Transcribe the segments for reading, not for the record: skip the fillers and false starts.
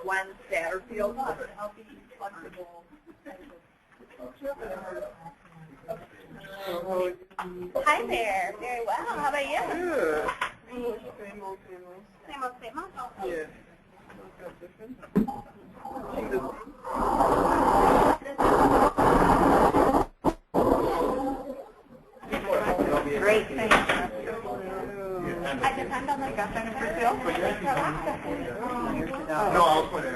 One Satterfield. Hi there. Very well. How about you? Good. Same old. Same old? Yeah. Great. Thank you. I depend on the government for Phil. No, I'll put it.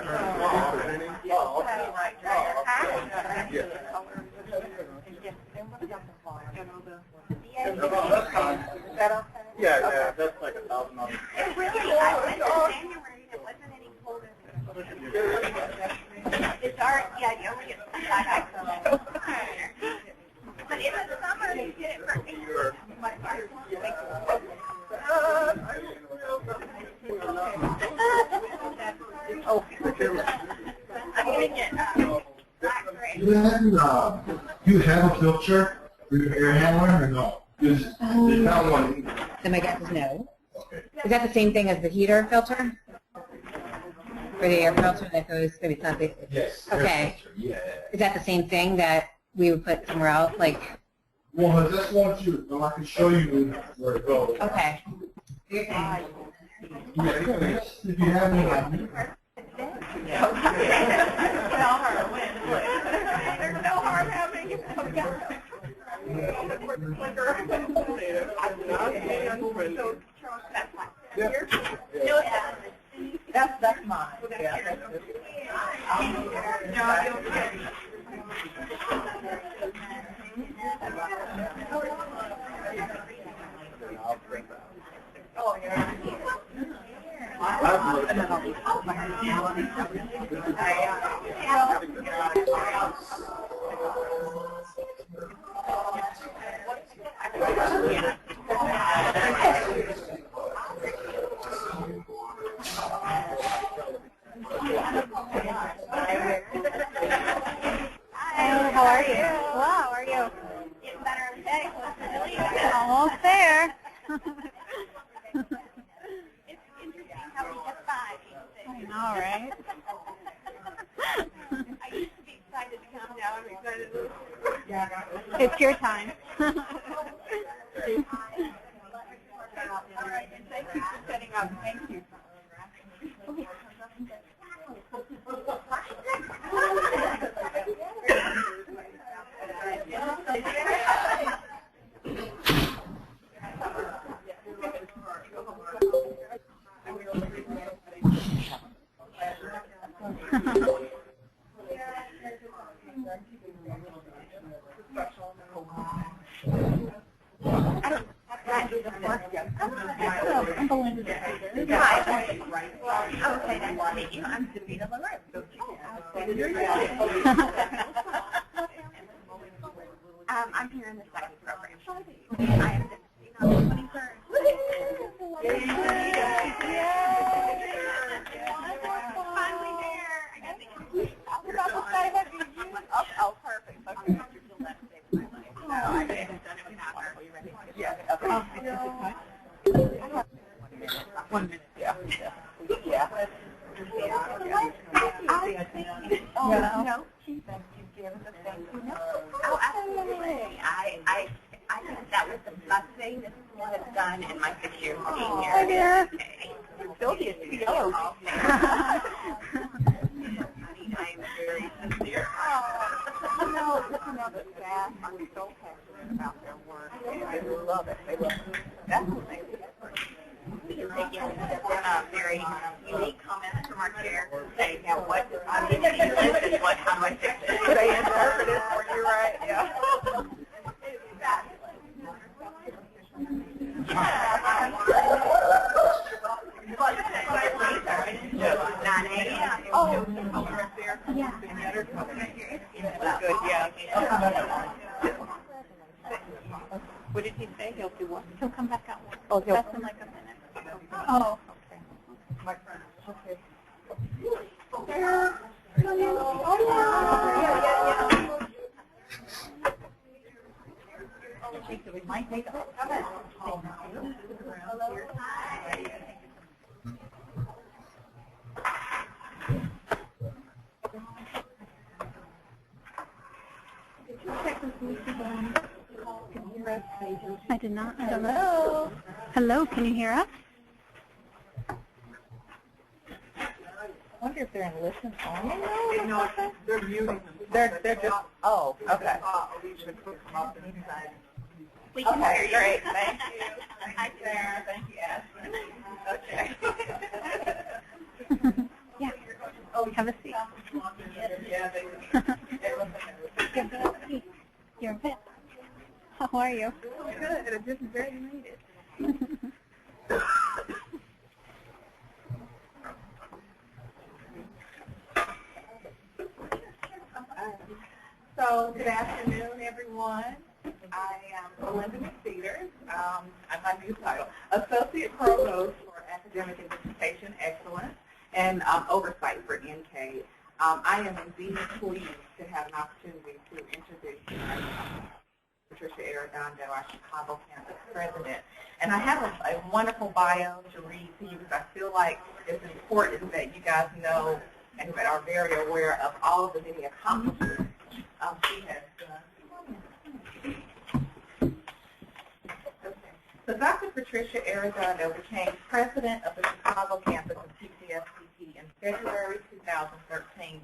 Yeah, that's like $1,000. It really, I went in January, it wasn't any colder. It's our, yeah, you only get but in the summer, you get it for 8 years. Oh, I'm going to get black gray. You have a filter for your air handler or no? There's not one. Then my guess is no. Okay. Is that the same thing as the heater filter? For the air filter that goes, maybe it's not the, Yes. okay. Yeah. Is that the same thing that we would put somewhere else? Like, Well, that's one too. I can show you where it goes. okay. Yeah, if you have any. There's no harm having it. That's mine. Oh, yeah. Hi, how are you? Well, how are you? Getting better every day. Almost there. It's interesting how we get by. I know, right? I used to be excited to come now. I'm excited to... It's your time. All right, and thank you for setting up. Thank you. Okay, nice to meet you. I'm Davina LaRue. I'm here in the second program. I am on the 23rd. Finally there. I got the oh, perfect. Okay. No, I haven't done it without her. Are you ready? Yeah. Okay. 1 minute. Yeah. Yeah. No, she thinks you give us a thank you note. Oh, absolutely. I think that was the best thing this school has done in my 6 years of being here. Hi there. Sylvia is too yellow. I'm very sincere. No, the staff are so passionate about their work. I love it. They love it. That's what they do. Very unique comments from our chair saying, now what does I need to do this and what, how do I fix it? Could I interpret it for you, right? Yeah. It's fabulous. Yeah. 9 a.m. Oh, yeah. Good, yeah. What did he say? He'll do what? He'll come back out. Oh, he'll come in like a minute. Oh, okay. My friend. Okay. think that we might take a I did not. Hello. Hello, can you hear us? I wonder if they're in listen only. No, they're muting. They're just, oh, okay. We can Okay, hear you. great. Thank you. Hi, Sarah. Thank you, Ashley. Okay. Yeah. Oh, have a seat. You're a vet. How are you? Good. I just barely made it. So, good afternoon, everyone. I am Belinda McCedars. I'm my new title, Associate Provost for Academic and Dissertation Excellence and Oversight for NK. I am indeed pleased to have an opportunity to introduce Patricia Arredondo, our Chicago campus president. And I have a wonderful bio to read to you because I feel like it's important that you guys know and that are very aware of all of the many accomplishments she has done. So Dr. Patricia Arredondo became president of the Chicago campus of CCSCP in February 2013.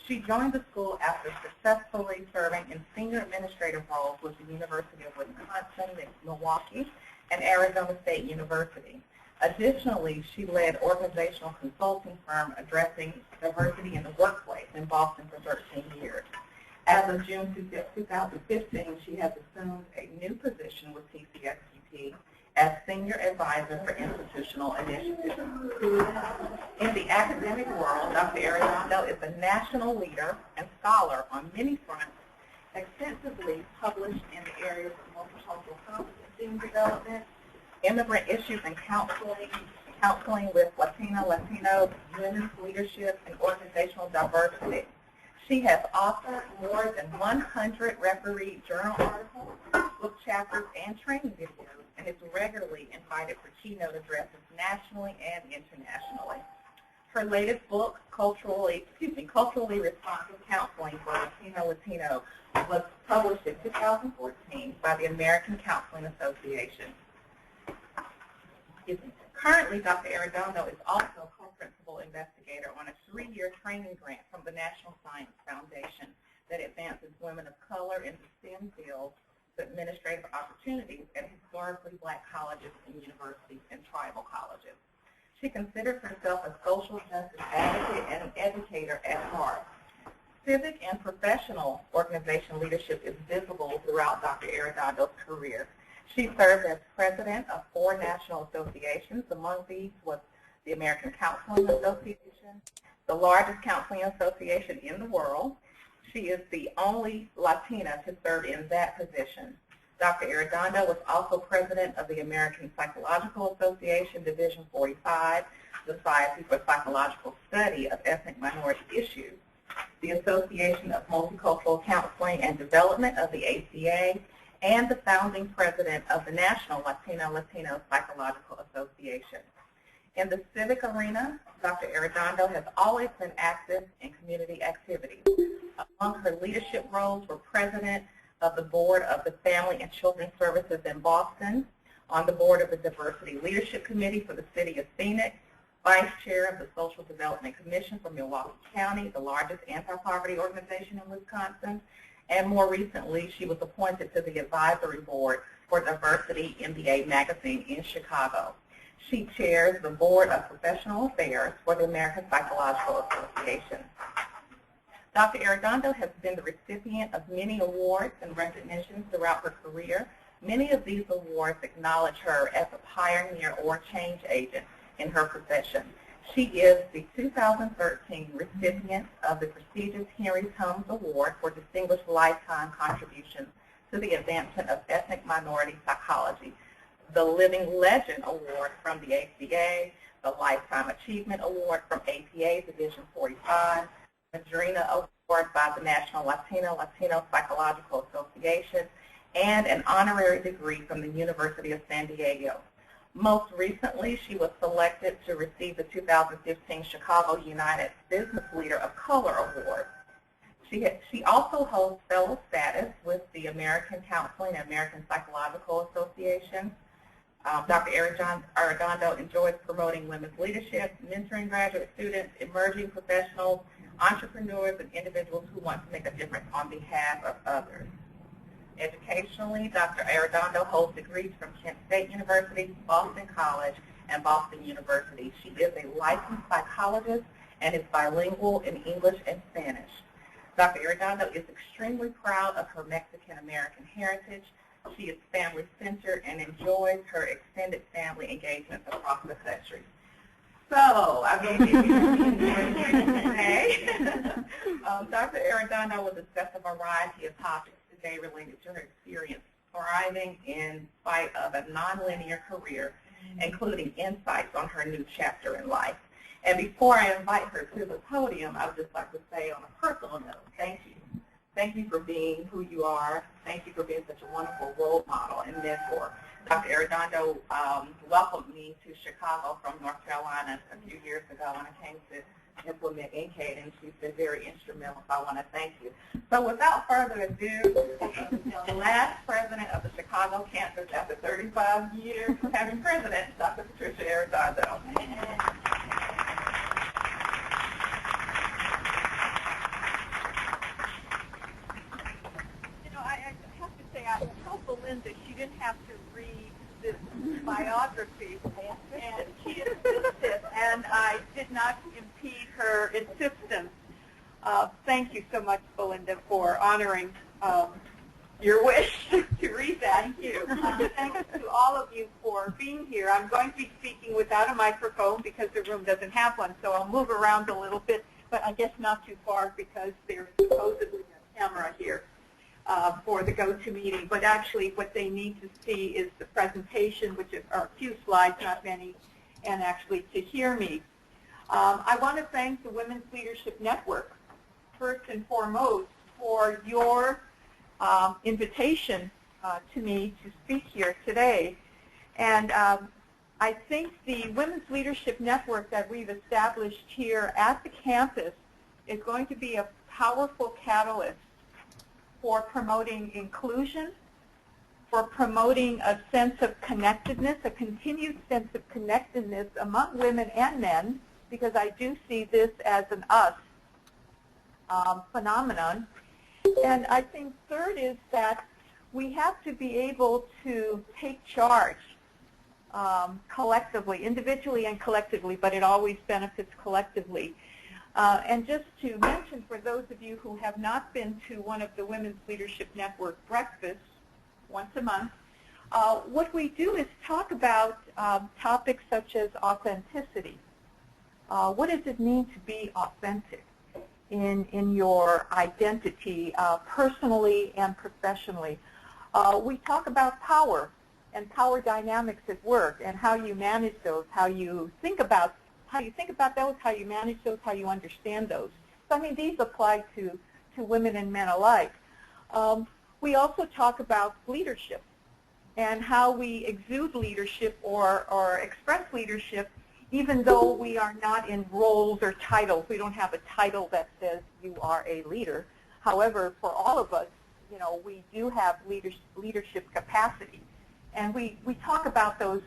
She joined the school after successfully serving in senior administrative roles with the University of Wisconsin, Milwaukee, and Arizona State University. Additionally, she led organizational consulting firm addressing diversity in the workplace in Boston for 13 years. As of June 2015, she has assumed a new position with TCSCP as Senior Advisor for Institutional Initiatives. In the academic world, Dr. Arredondo is a national leader and scholar on many fronts, extensively published in the areas of multicultural competency and development, immigrant issues and counseling with Latino, women's leadership, and organizational diversity. She has authored more than 100 refereed journal articles, book chapters, and training videos, and is regularly invited for keynote addresses nationally and internationally. Her latest book, Culturally Responsive Counseling for Latino, was published in 2014 by the American Counseling Association. Currently, Dr. Arredondo is also co-principal investigator on a 3-year training grant from the National Science Foundation that advances women of color in the STEM fields to administrative opportunities at historically black colleges and universities and tribal colleges. She considers herself a social justice advocate and an educator at heart. Civic and professional organization leadership is visible throughout Dr. Arredondo's career. She served as president of 4 national associations. Among these was the American Counseling Association, the largest counseling association in the world. She is the only Latina to serve in that position. Dr. Arredondo was also president of the American Psychological Association, Division 45, Society for Psychological Study of Ethnic Minority Issues, the Association of Multicultural Counseling and Development of the ACA, and the founding president of the National Latino Psychological Association. In the civic arena, Dr. Arredondo has always been active in community activities. Among her leadership roles were president of the board of the Family and Children's Services in Boston, on the board of the Diversity Leadership Committee for the City of Phoenix, vice chair of the Social Development Commission for Milwaukee County, the largest anti-poverty organization in Wisconsin, and more recently, she was appointed to the advisory board for Diversity MBA magazine in Chicago. She chairs the Board of Professional Affairs for the American Psychological Association. Dr. Arredondo has been the recipient of many awards and recognitions throughout her career. Many of these awards acknowledge her as a pioneer or change agent in her profession. She is the 2013 recipient of the prestigious Henry Combs Award for Distinguished Lifetime Contributions to the Advancement of Ethnic Minority Psychology, the Living Legend Award from the ACA, the Lifetime Achievement Award from APA Division 45, the Madrina Award by the National Latino Psychological Association, and an honorary degree from the University of San Diego. Most recently, she was selected to receive the 2015 Chicago United Business Leader of Color Award. She also holds fellow status with the American Counseling and American Psychological Association. Dr. Arredondo enjoys promoting women's leadership, mentoring graduate students, emerging professionals, entrepreneurs, and individuals who want to make a difference on behalf of others. Educationally, Dr. Arredondo holds degrees from Kent State University, Boston College, and Boston University. She is a licensed psychologist and is bilingual in English and Spanish. Dr. Arredondo is extremely proud of her Mexican-American heritage. She is family-centered and enjoys her extended family engagements across the country. So, I'm going to give you some today. Dr. Arredondo will discuss a variety of topics today related to her experience thriving in spite of a nonlinear career, including insights on her new chapter in life. And before I invite her to the podium, I would just like to say on a personal note, thank you. Thank you for being who you are. Thank you for being such a wonderful role model and mentor. Dr. Arredondo welcomed me to Chicago from North Carolina a few years ago when I came to implement NCAID, and she's been very instrumental, so I want to thank you. So without further ado, the last president of the Chicago campus after 35 years of having president, Dr. Patricia Arredondo. I told Belinda she didn't have to read this biography, and she insisted, and I did not impede her insistence. Thank you so much, Belinda, for honoring your wish to read that. Thank you. Thanks to all of you for being here. I'm going to be speaking without a microphone because the room doesn't have one, so I'll move around a little bit, but I guess not too far because there's supposedly a camera here. For the GoToMeeting, but actually what they need to see is the presentation, which are a few slides, not many, and actually to hear me. I want to thank the Women's Leadership Network, first and foremost, for your invitation to me to speak here today. And I think the Women's Leadership Network that we've established here at the campus is going to be a powerful catalyst for promoting inclusion, for promoting a sense of connectedness, a continued sense of connectedness among women and men, because I do see this as an us phenomenon. And I think third is that we have to be able to take charge collectively, individually and collectively, but it always benefits collectively. And just to mention, for those of you who have not been to one of the Women's Leadership Network breakfasts once a month, what we do is talk about topics such as authenticity. What does it mean to be authentic in your identity, personally and professionally? We talk about power and power dynamics at work and how you manage those, how you think about those, how you manage those, how you understand those. So I mean, these apply to women and men alike. We also talk about leadership and how we exude leadership or express leadership even though we are not in roles or titles. We don't have a title that says you are a leader. However, for all of us, you know, we do have leadership capacity. And we talk about those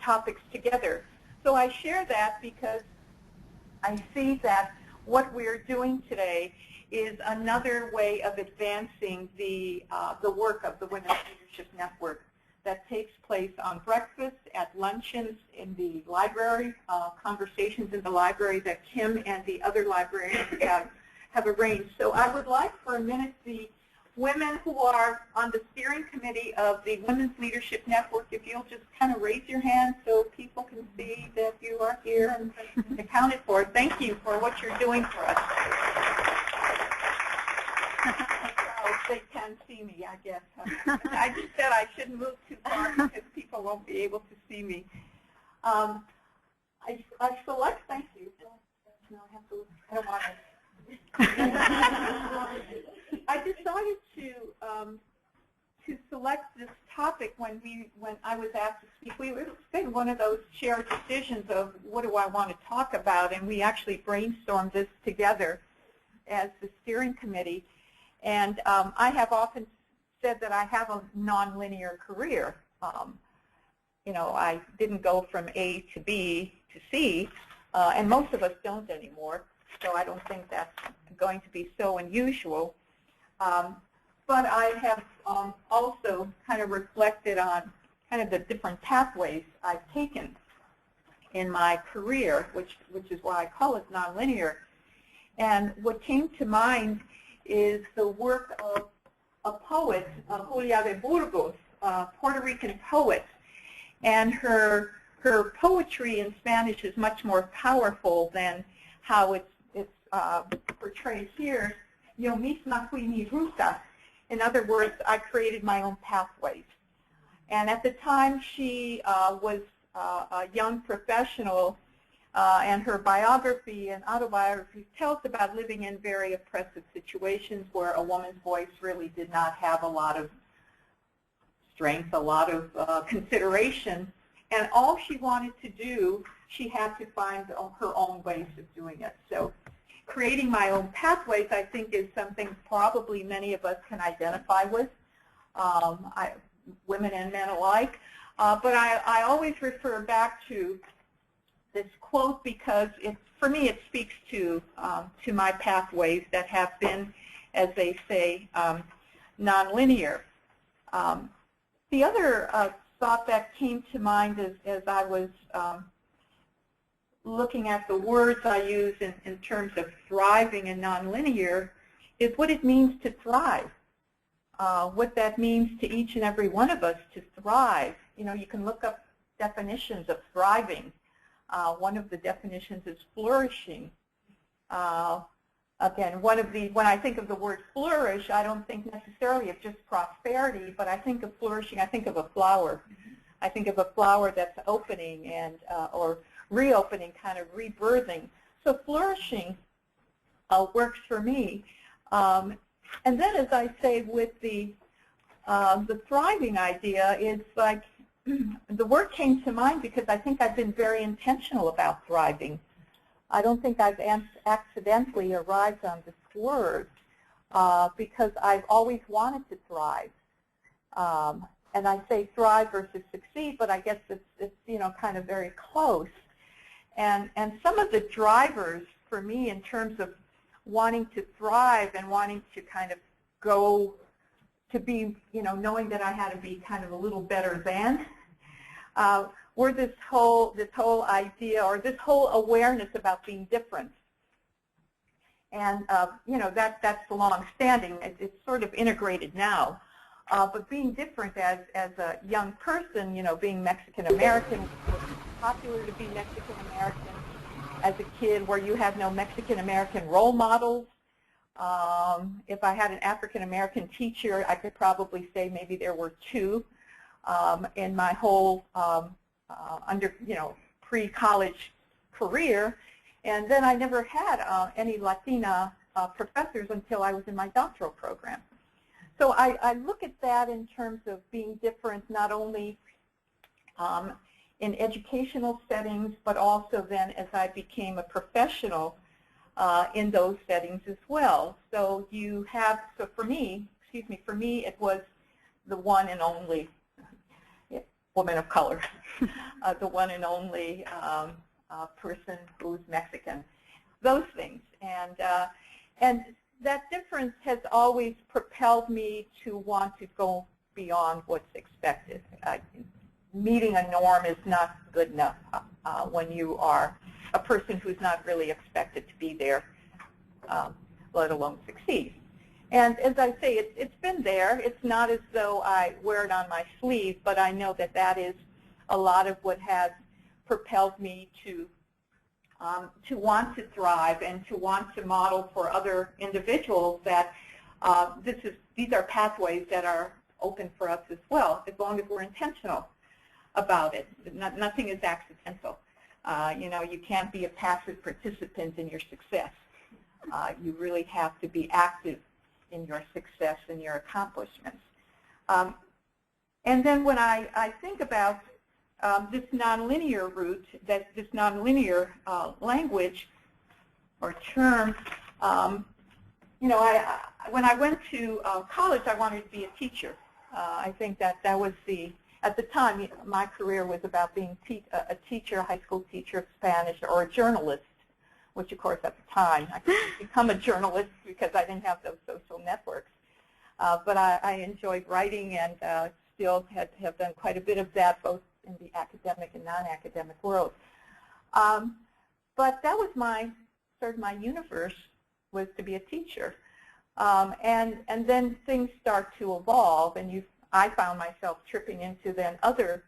topics together. So I share that because I see that what we're doing today is another way of advancing the work of the Women's Leadership Network that takes place on breakfast, at luncheons, in the library, conversations in the library that Kim and the other librarians have arranged. So I would like for a minute the women who are on the steering committee of the Women's Leadership Network, if you'll just kind of raise your hand so people can see that you are here and accounted for. Thank you for what you're doing for us. So they can see me, I guess. I just said I shouldn't move too far because people won't be able to see me. I select, thank you. No, I have to look. I don't want to. I decided to select this topic when I was asked to speak. It's been one of those shared decisions of what do I want to talk about, and we actually brainstormed this together as the steering committee. And I have often said that I have a nonlinear career. You know, I didn't go from A to B to C, and most of us don't anymore, so I don't think that's going to be so unusual. But I have also kind of reflected on kind of the different pathways I've taken in my career, which is why I call it nonlinear. And what came to mind is the work of a poet, Julia de Burgos, a Puerto Rican poet, and her poetry in Spanish is much more powerful than how it's portrayed here. Yo misma fui mi ruta. In other words, I created my own pathways. And at the time, she was a young professional, and her biography and autobiography tells about living in very oppressive situations where a woman's voice really did not have a lot of strength, a lot of consideration. And all she wanted to do, she had to find her own ways of doing it. So creating my own pathways, I think, is something probably many of us can identify with, women and men alike. But I always refer back to this quote because, for me, it speaks to my pathways that have been, as they say, nonlinear. The other thought that came to mind as I was looking at the words I use in terms of thriving and nonlinear is what it means to thrive, what that means to each and every one of us to thrive. You know, you can look up definitions of thriving. One of the definitions is flourishing. Again, when I think of the word flourish, I don't think necessarily of just prosperity, but I think of flourishing, I think of a flower. I think of a flower that's opening and or reopening, kind of rebirthing. So flourishing works for me. And then, as I say, with the thriving idea, it's like the word came to mind because I think I've been very intentional about thriving. I don't think I've accidentally arrived on this word because I've always wanted to thrive. And I say thrive versus succeed, but I guess it's you know, kind of very close. And some of the drivers for me in terms of wanting to thrive and wanting to kind of go to be, you know, knowing that I had to be kind of a little better than, were this whole idea or this whole awareness about being different. And you know, that's long-standing. It's sort of integrated now. But being different as a young person, you know, being Mexican-American, it was popular to be Mexican-American as a kid where you had no Mexican-American role models. If I had an African-American teacher, I could probably say maybe there were two in my whole pre-college career. And then I never had any Latina professors until I was in my doctoral program. So I look at that in terms of being different, not only in educational settings, but also then as I became a professional in those settings as well. So you have, so for me, it was the one and only woman of color, the one and only person who's Mexican, those things. And that difference has always propelled me to want to go beyond what's expected. Meeting a norm is not good enough when you are a person who's not really expected to be there, let alone succeed. And as I say, it's been there. It's not as though I wear it on my sleeve, but I know that that is a lot of what has propelled me to want to thrive and to want to model for other individuals that these are pathways that are open for us as well, as long as we're intentional about it. Nothing is accidental. You know, you can't be a passive participant in your success. You really have to be active in your success and your accomplishments. And then when I think about this nonlinear route, this nonlinear language or term, you know, when I went to college, I wanted to be a teacher. I think that was at the time, my career was about being a teacher, a high school teacher of Spanish, or a journalist, which of course at the time I couldn't become a journalist because I didn't have those social networks. But I enjoyed writing and still have done quite a bit of that, both in the academic and non-academic world. But that was sort of my universe, was to be a teacher. And then things start to evolve, and I found myself tripping into then other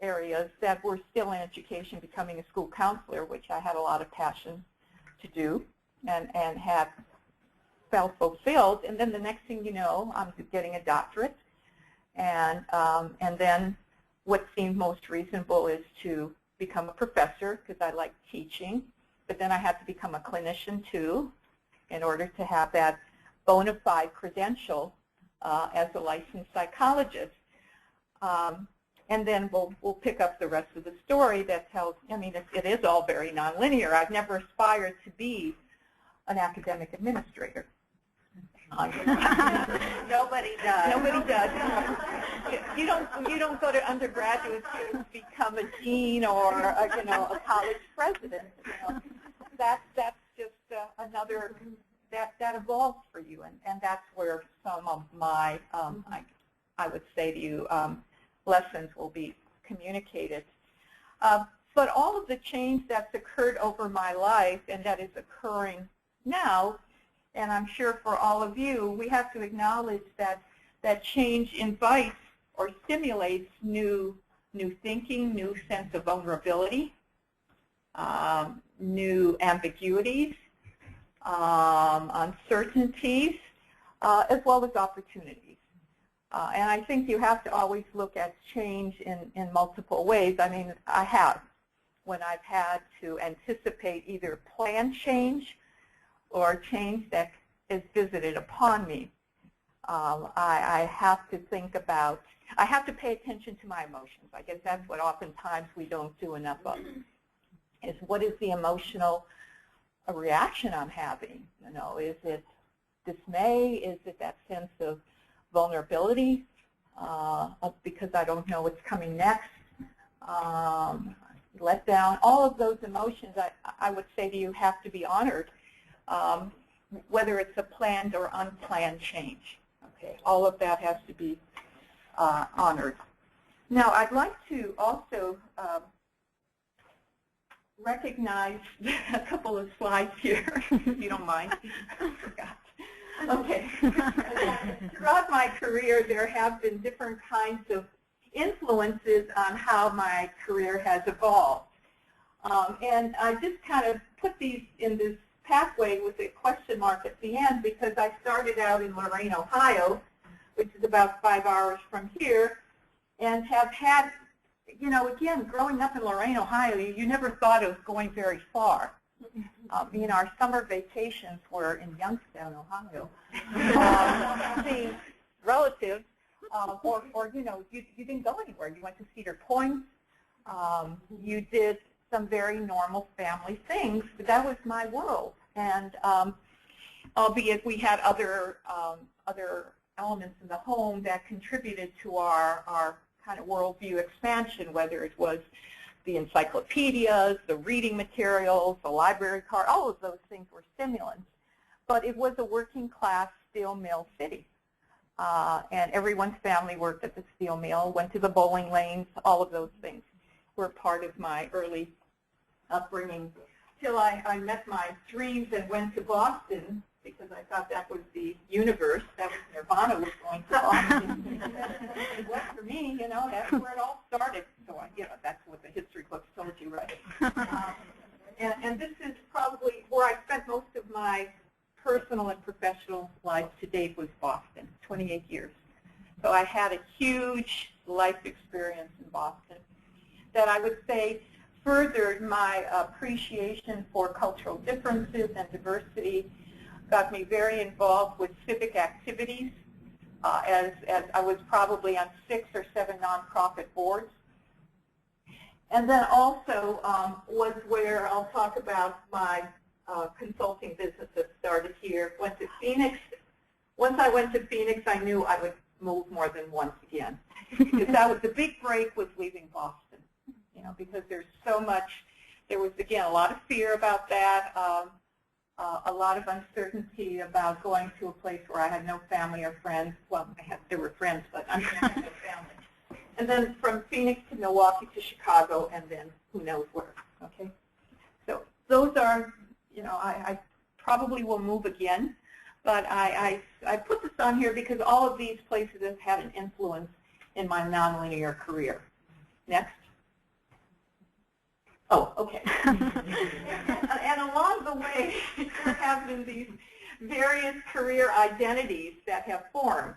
areas that were still in education, becoming a school counselor, which I had a lot of passion to do and had felt fulfilled. And then the next thing you know, I'm getting a doctorate. And then what seemed most reasonable is to become a professor because I like teaching. But then I had to become a clinician too in order to have that bona fide credential as a licensed psychologist. And then we'll pick up the rest of the story that tells, I mean, it is all very nonlinear. I've never aspired to be an academic administrator. Nobody does. Nobody does. You don't go to undergraduate school to become a dean or a college president. You know. That's just another that evolves for you, and that's where some of my I would say to you lessons will be communicated. But all of the change that's occurred over my life and that is occurring now, and I'm sure for all of you, we have to acknowledge that change invites or stimulates new thinking, new sense of vulnerability, new ambiguities, uncertainties, as well as opportunities. And I think you have to always look at change in multiple ways. I mean, I have, when I've had to anticipate either planned change or change that is visited upon me. I have to think about, I have to pay attention to my emotions. I guess that's what oftentimes we don't do enough of, is what is the emotional reaction I'm having? You know, is it dismay? Is it that sense of vulnerability because I don't know what's coming next? Let down. All of those emotions, I would say to you, have to be honored, whether it's a planned or unplanned change. Okay, all of that has to be honored. Now, I'd like to also recognize a couple of slides here, if you don't mind. I forgot. Okay. Throughout my career, there have been different kinds of influences on how my career has evolved. And I just kind of put these in this pathway with a question mark at the end because I started out in Lorain, Ohio, which is about 5 hours from here, and have had, you know, again, growing up in Lorain, Ohio, you never thought of going very far. You know, our summer vacations were in Youngstown, Ohio, seeing relatives, or you know, you didn't go anywhere. You went to Cedar Point. You did some very normal family things, but that was my world. And albeit we had other elements in the home that contributed to our kind of worldview expansion, whether it was the encyclopedias, the reading materials, the library card, all of those things were stimulants. But it was a working class steel mill city. And everyone's family worked at the steel mill, went to the bowling lanes, all of those things were part of my early upbringing. Till I met my dreams and went to Boston because I thought that was the universe, that was Nirvana was going to Boston. It was for me, you know, that's where it all started. So, you know, that's what the history books told you, right? And this is probably where I spent most of my personal and professional life to date was Boston, 28 years. So I had a huge life experience in Boston that I would say furthered my appreciation for cultural differences and diversity, got me very involved with civic activities, as I was probably on 6 or 7 nonprofit boards. And then also was where I'll talk about my consulting business that started here. Went to Phoenix. Once I went to Phoenix, I knew I would move more than once again. Because that was the big break was leaving Boston. You know, because there's so much. There was again a lot of fear about that. A lot of uncertainty about going to a place where I had no family or friends. Well, there were friends, but I had no family. And then from Phoenix to Milwaukee to Chicago, and then who knows where. Okay, so those are, you know, I probably will move again, but I put this on here because all of these places have had an influence in my nonlinear career. Next. Oh, okay. And along the way, there have been these various career identities that have formed.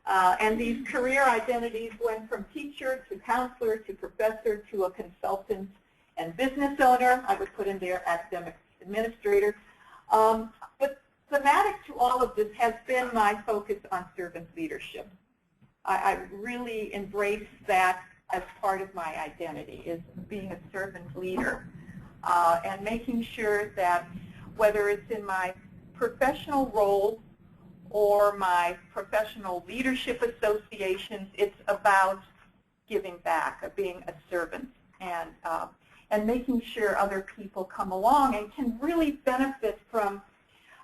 And these career identities went from teacher to counselor to professor to a consultant and business owner. I would put in there academic administrator. But thematic to all of this has been my focus on servant leadership. I really embrace that as part of my identity, is being a servant leader and making sure that whether it's in my professional role or my professional leadership associations, it's about giving back, of being a servant, and making sure other people come along and can really benefit from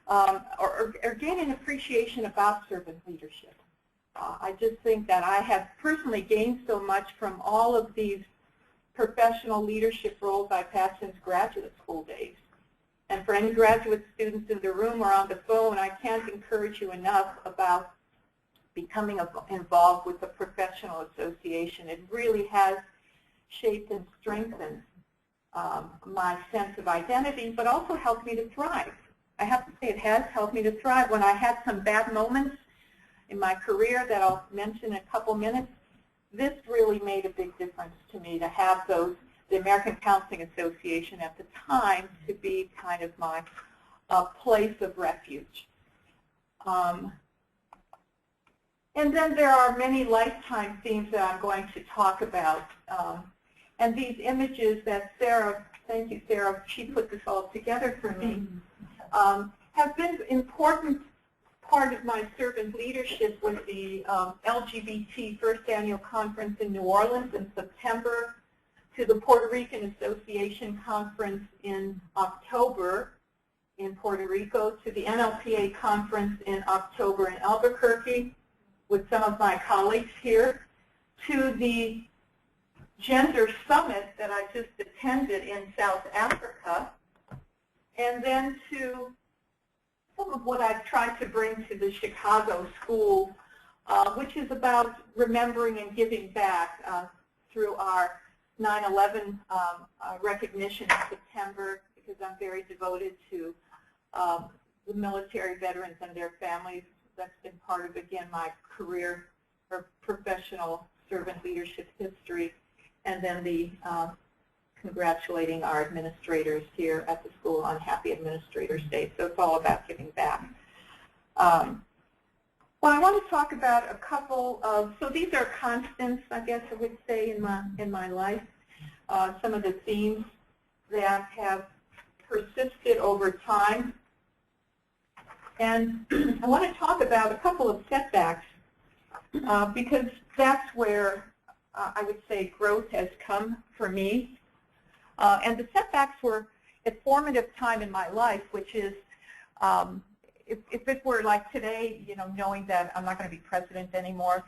or gain an appreciation about servant leadership. I just think that I have personally gained so much from all of these professional leadership roles I've had since graduate school days. And for any graduate students in the room or on the phone, I can't encourage you enough about becoming involved with a professional association. It really has shaped and strengthened my sense of identity, but also helped me to thrive. I have to say it has helped me to thrive. When I had some bad moments in my career that I'll mention in a couple minutes, this really made a big difference to me to have those, the American Counseling Association at the time, to be kind of my place of refuge. And then there are many lifetime themes that I'm going to talk about. And these images that Sarah, thank you Sarah, she put this all together for me, have been important part of my servant leadership with the LGBT First Annual Conference in New Orleans in September, to the Puerto Rican Association Conference in October in Puerto Rico, to the NLPA Conference in October in Albuquerque with some of my colleagues here, to the Gender Summit that I just attended in South Africa, and then to some of what I've tried to bring to the Chicago School, which is about remembering and giving back through our 9/11 recognition in September, because I'm very devoted to the military veterans and their families. That's been part of, again, my career or professional servant leadership history. And then the congratulating our administrators here at the school on Happy Administrators Day. So it's all about giving back. Well, I want to talk about a couple of, so these are constants, I guess I would say, in my life. Some of the themes that have persisted over time. And I want to talk about a couple of setbacks because that's where I would say growth has come for me. And the setbacks were a formative time in my life, which is, if it were like today, you know, knowing that I'm not going to be president anymore,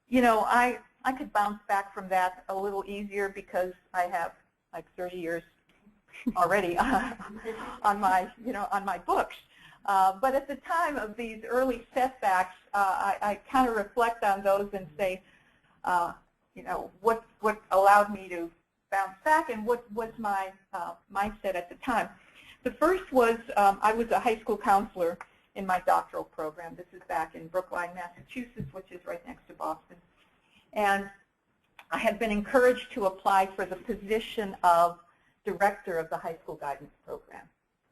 you know, I could bounce back from that a little easier because I have like 30 years already on my, you know, on my books. But at the time of these early setbacks, I kind of reflect on those and say, you know, what allowed me to bounce back and what was my mindset at the time. The first was I was a high school counselor in my doctoral program. This is back in Brookline, Massachusetts, which is right next to Boston. And I had been encouraged to apply for the position of director of the high school guidance program,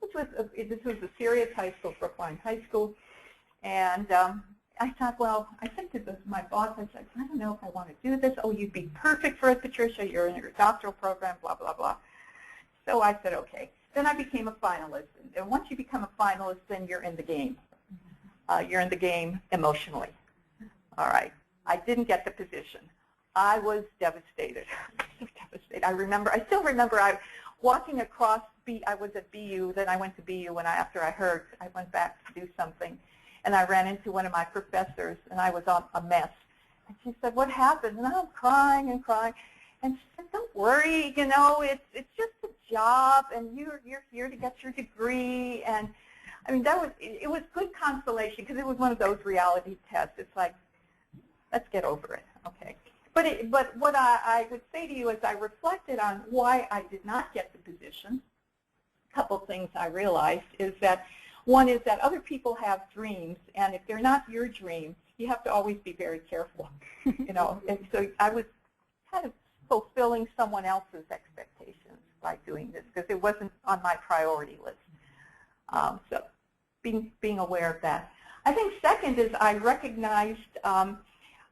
which was this was a serious high school, Brookline High School, and I thought, well, I said to my boss, I said, I don't know if I want to do this. Oh, you'd be perfect for it, Patricia. You're in your doctoral program, blah, blah, blah. So I said, okay. Then I became a finalist. And once you become a finalist, then you're in the game. You're in the game emotionally. All right. I didn't get the position. I was devastated. So devastated. I still remember I walking across, I was at BU, then I went to BU, and after I heard, I went back to do something, and I ran into one of my professors, and I was a mess. And she said, what happened? And I'm crying and crying. And she said, don't worry, you know, it's just a job, and you're here to get your degree. And I mean, it was good consolation, because it was one of those reality tests. It's like, let's get over it, okay. But what I would say to you as I reflected on why I did not get the position, a couple things I realized is that one is that other people have dreams, and if they're not your dreams, you have to always be very careful, you know. And so I was kind of fulfilling someone else's expectations by doing this, because it wasn't on my priority list. So being aware of that. I think second is I recognized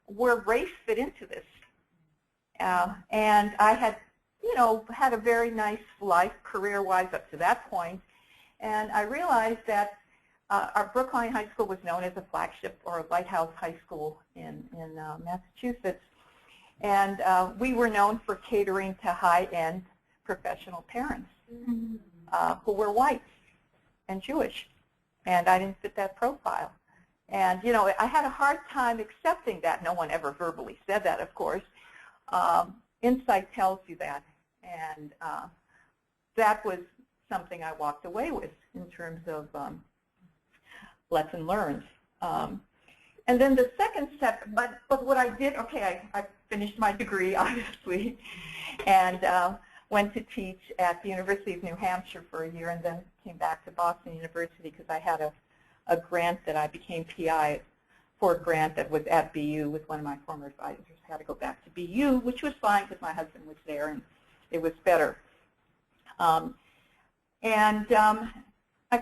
where race fit into this. And I had, you know, had a very nice life career-wise up to that point. And I realized that our Brookline High School was known as a flagship or a lighthouse high school in Massachusetts. And we were known for catering to high-end professional parents who were white and Jewish. And I didn't fit that profile. And, you know, I had a hard time accepting that. No one ever verbally said that, of course. Insight tells you that. And that was something I walked away with in terms of lesson learned. And then the second step, but what I did, okay, I finished my degree, obviously, and went to teach at the University of New Hampshire for a year, and then came back to Boston University because I had a grant that I became PI for, a grant that was at BU with one of my former advisors. I had to go back to BU, which was fine because my husband was there and it was better. I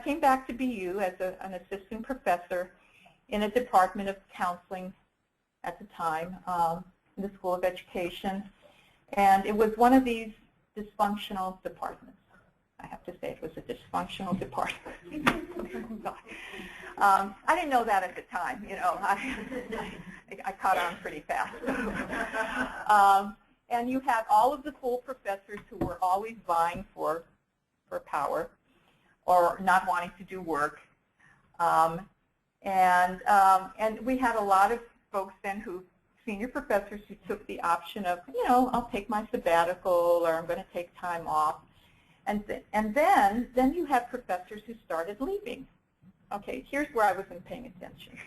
came back to BU as an assistant professor in a department of counseling at the time in the School of Education. And it was one of these dysfunctional departments. I have to say it was a dysfunctional department. I didn't know that at the time, you know. I caught on pretty fast. And you had all of the full professors who were always vying for power or not wanting to do work. And we had a lot of folks then senior professors who took the option of, you know, I'll take my sabbatical or I'm going to take time off. And then you had professors who started leaving. Okay, here's where I wasn't paying attention.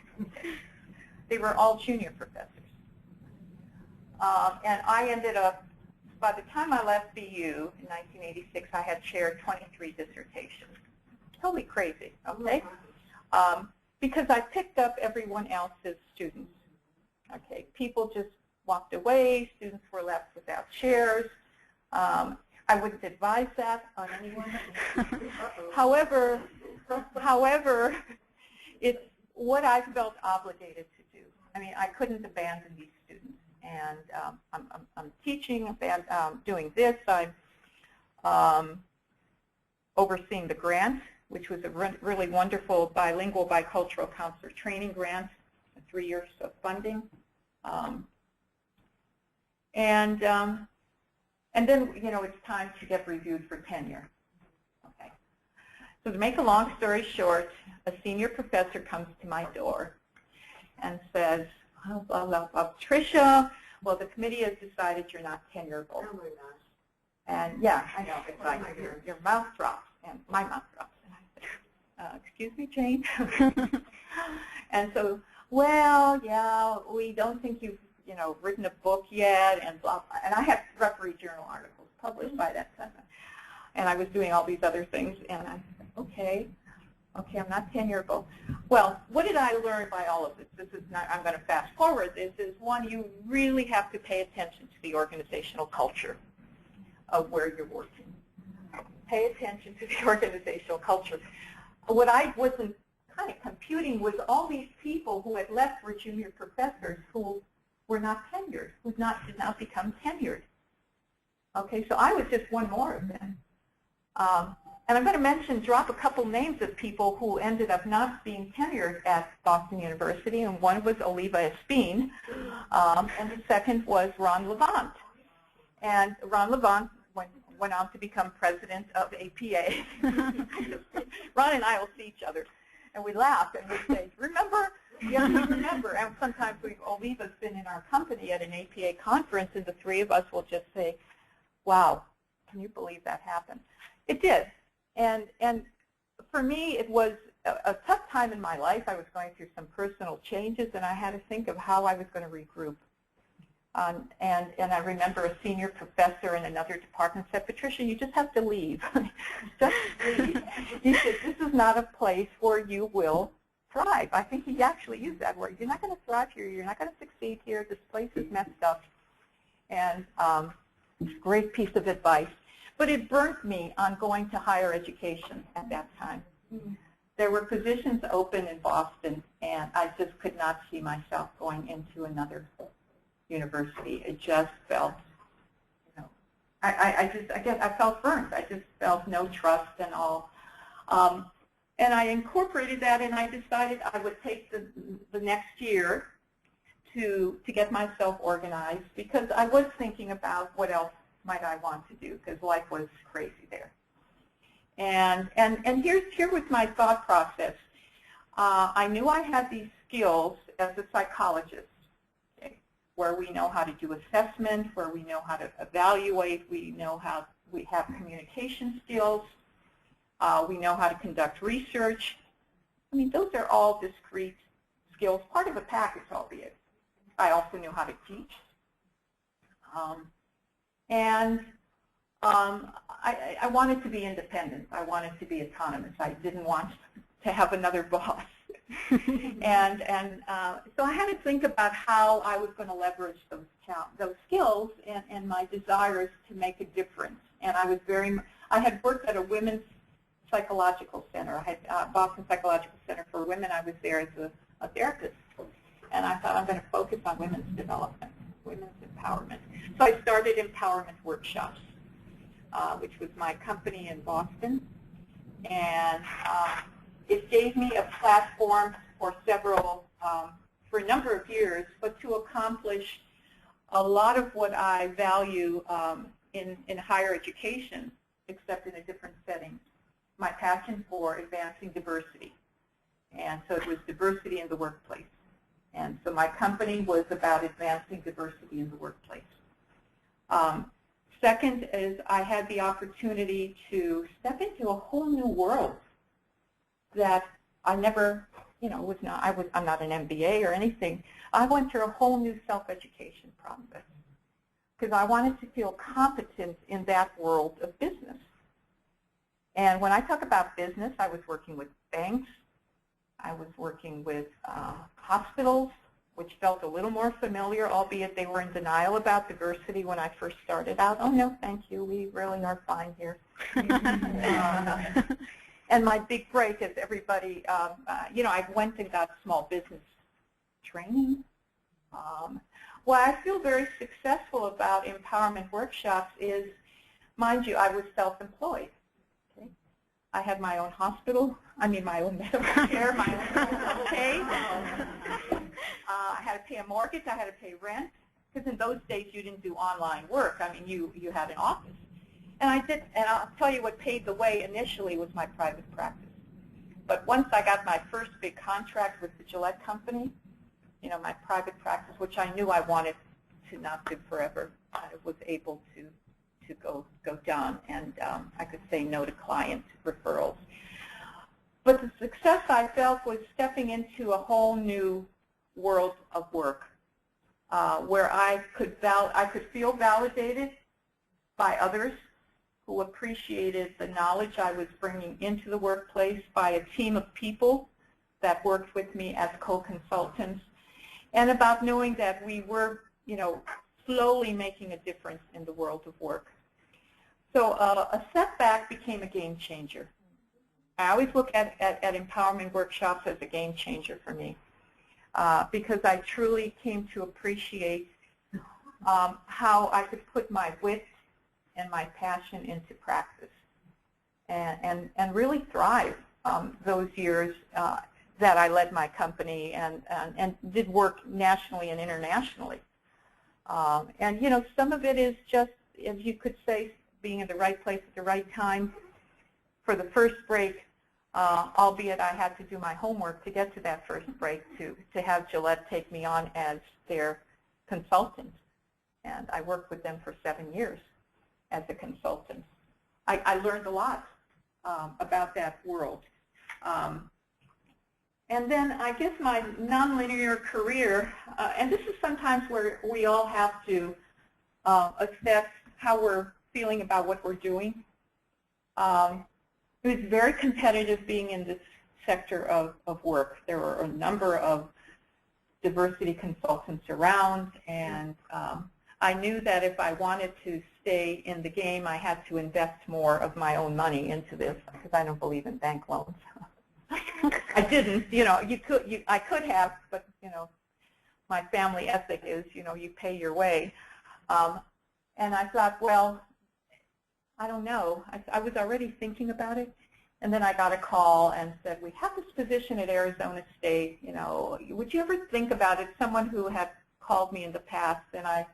They were all junior professors. And I ended up, by the time I left BU in 1986, I had chaired 23 dissertations. Totally crazy, okay? Because I picked up everyone else's students. Okay, people just walked away, students were left without chairs. I wouldn't advise that on anyone. However, it's what I felt obligated to do. I mean, I couldn't abandon these students. And I'm teaching, doing this. I'm overseeing the grant, which was a really wonderful bilingual bicultural counselor training grant, 3 years of funding. And then, you know, it's time to get reviewed for tenure. Okay. So to make a long story short, a senior professor comes to my door and says, Tricia, well, the committee has decided you're not tenurable. Oh my gosh. And yeah, I know, it's like your mouth drops, and my mouth drops. And I said, excuse me, Jane? And so, well, yeah, we don't think you've, you know, written a book yet, and blah, blah. And I had referee journal articles published by that time. And I was doing all these other things, and I said, okay, I'm not tenurable. Well, what did I learn by all of this? This is not, I'm going to fast forward. This is one, you really have to pay attention to the organizational culture of where you're working. Pay attention to the organizational culture. What I wasn't kind of computing with all these people who had left were junior professors who were not tenured, who did not become tenured. Okay, so I was just one more of them. And I'm going to drop a couple names of people who ended up not being tenured at Boston University, and one was Oliva Espine, and the second was Ron Levant. And Ron Levant went on to become president of APA. Ron and I will see each other, and we laugh, and we say, remember? Yes, we remember. And sometimes Oliva's been in our company at an APA conference, and the three of us will just say, wow, can you believe that happened? It did. And for me, it was a tough time in my life. I was going through some personal changes, and I had to think of how I was going to regroup. And I remember a senior professor in another department said, Patricia, you just have to leave. Just leave. He said, this is not a place where you will thrive. I think he actually used that word. You're not going to thrive here. You're not going to succeed here. This place is messed up. And great piece of advice. But it burnt me on going to higher education at that time. There were positions open in Boston, and I just could not see myself going into another university. It just felt, you know, I felt burnt. I just felt no trust and all. And I incorporated that, and I decided I would take the next year to get myself organized, because I was thinking about what else might I want to do, because life was crazy there. And here was my thought process. I knew I had these skills as a psychologist, okay, where we know how to do assessment, where we know how to evaluate, we know how we have communication skills, we know how to conduct research. I mean, those are all discrete skills, part of a package, albeit. I also knew how to teach. I wanted to be independent. I wanted to be autonomous. I didn't want to have another boss. So I had to think about how I was going to leverage those skills and my desires to make a difference. And I had worked at a women's psychological center. I had Boston Psychological Center for Women. I was there as a therapist. And I thought, I'm going to focus on women's development, women's empowerment. So I started empowerment workshops, which was my company in Boston. And it gave me a platform for for a number of years, but to accomplish a lot of what I value in higher education, except in a different setting. My passion for advancing diversity. And so it was diversity in the workplace. And so my company was about advancing diversity in the workplace. Second is I had the opportunity to step into a whole new world that I never, you know, I'm not an MBA or anything. I went through a whole new self-education process because I wanted to feel competent in that world of business. And when I talk about business, I was working with banks. I was working with hospitals, which felt a little more familiar, albeit they were in denial about diversity when I first started out. Oh, no, thank you. We really are fine here. And my big break is everybody, you know, I went and got small business training. What I feel very successful about empowerment workshops is, mind you, I was self-employed. I had my own hospital, my own medical care, my own pay. I had to pay a mortgage, I had to pay rent, because in those days you didn't do online work. I mean, you had an office. And I did, and I'll tell you what paved the way initially was my private practice. But once I got my first big contract with the Gillette company, you know, my private practice, which I knew I wanted to not do forever, I was able to go down, and I could say no to client referrals. But the success I felt was stepping into a whole new world of work where I could feel validated by others who appreciated the knowledge I was bringing into the workplace, by a team of people that worked with me as co-consultants, and about knowing that we were, you know, slowly making a difference in the world of work. So a setback became a game changer. I always look at empowerment workshops as a game changer for me because I truly came to appreciate how I could put my wit and my passion into practice and really thrive those years that I led my company and did work nationally and internationally. And, you know, some of it is just, as you could say, being in the right place at the right time. For the first break, albeit I had to do my homework to get to that first break to have Gillette take me on as their consultant. And I worked with them for 7 years as a consultant. I learned a lot about that world. And then I guess my nonlinear career, and this is sometimes where we all have to assess how we're feeling about what we're doing. It was very competitive being in this sector of work. There were a number of diversity consultants around, and I knew that if I wanted to stay in the game, I had to invest more of my own money into this because I don't believe in bank loans. I didn't, you know, I could have, but, you know, my family ethic is, you know, you pay your way. And I thought, well, I don't know. I was already thinking about it. And then I got a call and said, we have this position at Arizona State, you know, would you ever think about it? Someone who had called me in the past, and I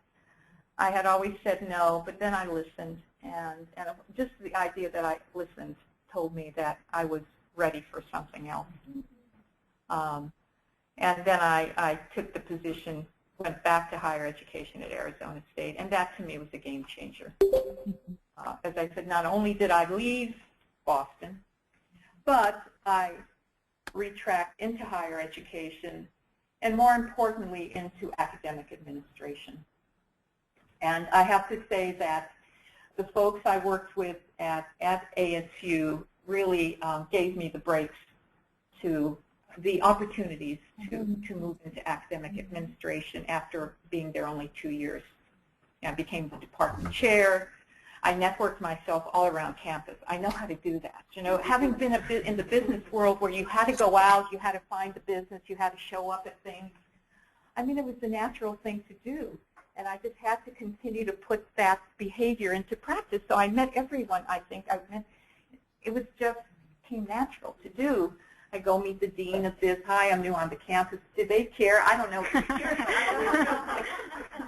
had always said no, but then I listened. And just the idea that I listened told me that I was ready for something else. And then I took the position, went back to higher education at Arizona State, and that to me was a game changer. As I said, not only did I leave Boston, but I retracked into higher education, and more importantly, into academic administration. And I have to say that the folks I worked with at ASU really gave me the breaks to the opportunities to move into academic administration after being there only 2 years. I became the department chair. I networked myself all around campus. I know how to do that. You know, having been in the business world where you had to go out, you had to find the business, you had to show up at things, I mean, it was the natural thing to do. And I just had to continue to put that behavior into practice. So I met everyone, I think. It was just came natural to do. I go meet the dean of this. Hi, I'm new on the campus. Did they care? I don't know.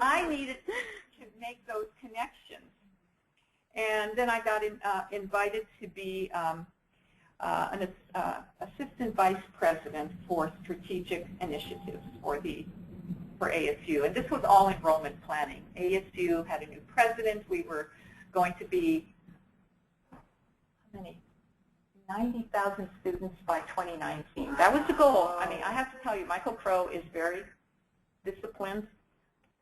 I needed to make those connections. And then I got invited to be an assistant vice president for strategic initiatives for ASU. And this was all enrollment planning. ASU had a new president. We were going to be, how many? 90,000 students by 2019. That was the goal. I mean, I have to tell you, Michael Crow is very disciplined.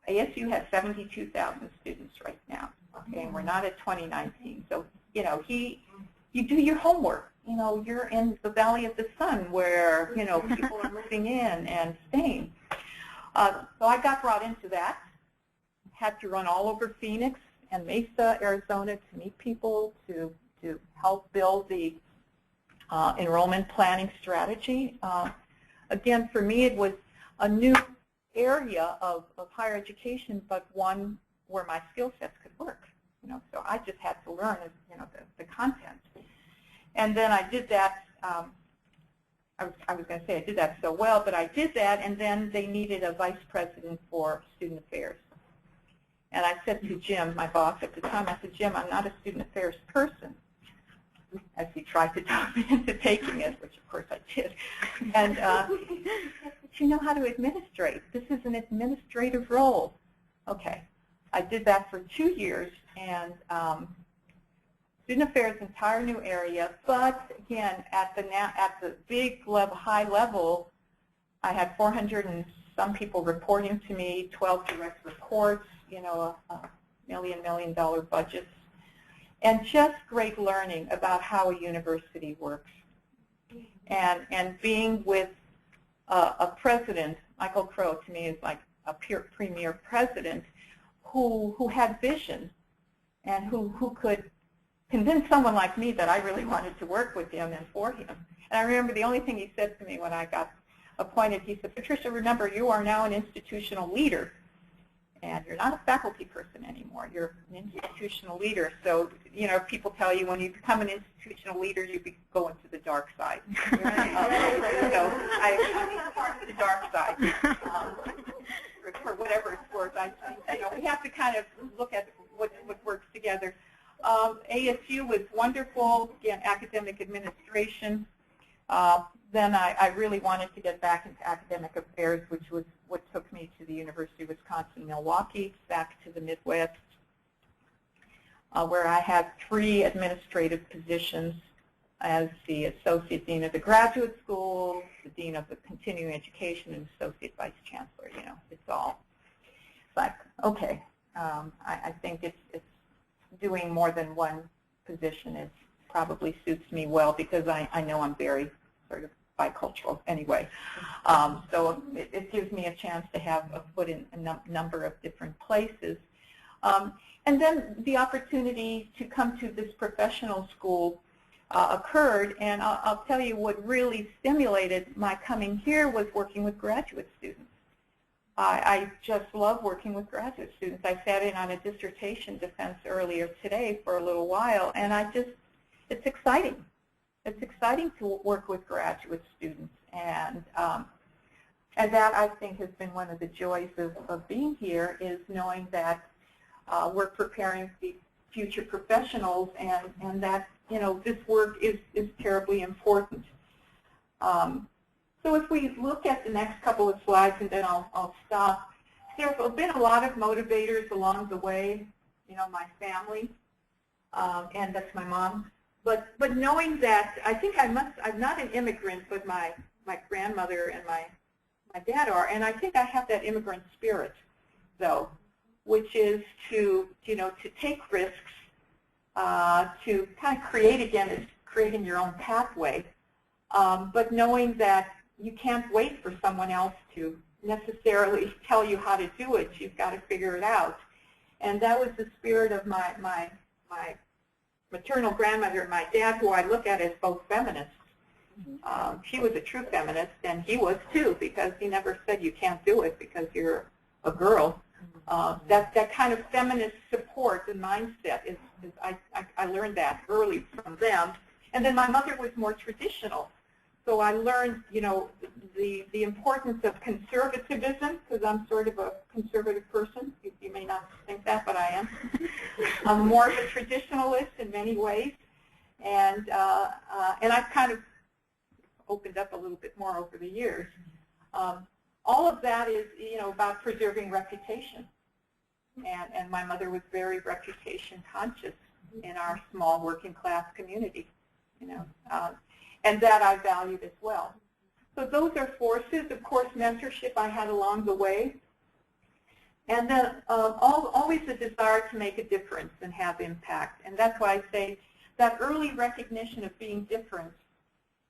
ASU has 72,000 students right now, okay, and we're not at 2019. So, you know, you do your homework. You know, you're in the Valley of the Sun where, you know, people are moving in and staying. So I got brought into that. Had to run all over Phoenix and Mesa, Arizona to meet people, to help build the enrollment planning strategy. Again, for me, it was a new area of higher education, but one where my skill sets could work. You know, so I just had to learn, you know, the content. And then I did that. I was going to say I did that so well, but I did that, and then they needed a vice president for student affairs. And I said to Jim, my boss at the time, I said, Jim, I'm not a student affairs person, as he tried to talk me into taking it, which of course I did. And he said, but you know how to administrate. This is an administrative role. Okay. I did that for 2 years, and student affairs, entire new area, but again, at the big level, high level, I had 400 and some people reporting to me, 12 direct reports, you know, $1 million budgets, and just great learning about how a university works. And being with a president, Michael Crow to me is like a premier president who had vision and who could convince someone like me that I really wanted to work with him and for him. And I remember the only thing he said to me when I got appointed, he said, "Patricia, remember, you are now an institutional leader, and you're not a faculty person anymore. You're an institutional leader. So, you know, people tell you when you become an institutional leader, you go into the dark side." So I'm part of the dark side. For whatever it's worth, I think, you know, we have to kind of look at what works together. ASU was wonderful, again, academic administration. Then I really wanted to get back into academic affairs, which was what took me to the University of Wisconsin-Milwaukee, back to the Midwest, where I had 3 administrative positions as the Associate Dean of the Graduate School, the Dean of the Continuing Education, and Associate Vice Chancellor. You know, it's all like, okay, I think it's doing more than one position. It probably suits me well because I know I'm very sort of bicultural anyway. So it gives me a chance to have a foot in a number of different places. And then the opportunity to come to this professional school occurred, and I'll tell you what really stimulated my coming here was working with graduate students. I just love working with graduate students. I sat in on a dissertation defense earlier today for a little while, and it's exciting. It's exciting to work with graduate students, and that I think has been one of the joys of being here, is knowing that we're preparing the future professionals, and that, you know, this work is terribly important. So if we look at the next couple of slides, and then I'll stop. There have been a lot of motivators along the way. You know, my family, and that's my mom. But knowing that, I think I'm not an immigrant, but my grandmother and my dad are, and I think I have that immigrant spirit, though, which is to, you know, to take risks, to kind of create, again, is creating your own pathway, but knowing that you can't wait for someone else to necessarily tell you how to do it. You've got to figure it out. And that was the spirit of my maternal grandmother and my dad, who I look at as both feminists. She was a true feminist, and he was too, because he never said you can't do it because you're a girl. That kind of feminist support and mindset is I learned that early from them. And then my mother was more traditional. So I learned, you know, the importance of conservatism, because I'm sort of a conservative person. You may not think that, but I am. I'm more of a traditionalist in many ways, and I've kind of opened up a little bit more over the years. All of that is, you know, about preserving reputation, and my mother was very reputation conscious in our small working class community, you know. And that I valued as well. So those are forces. Of course, mentorship I had along the way. And then always a desire to make a difference and have impact. And that's why I say that early recognition of being different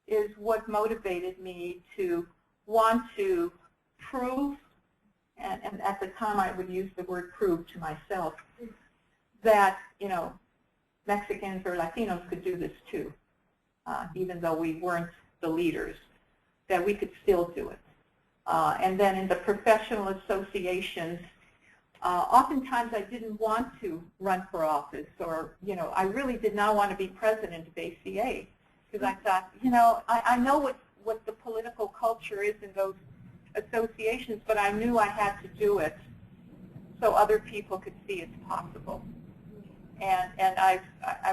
is what motivated me to want to prove, and at the time I would use the word prove to myself, that, you know, Mexicans or Latinos could do this too. Even though we weren't the leaders, that we could still do it. And then in the professional associations, oftentimes I didn't want to run for office, or, you know, I really did not want to be president of ACA, because I thought, you know, I know what the political culture is in those associations, but I knew I had to do it so other people could see it's possible. And I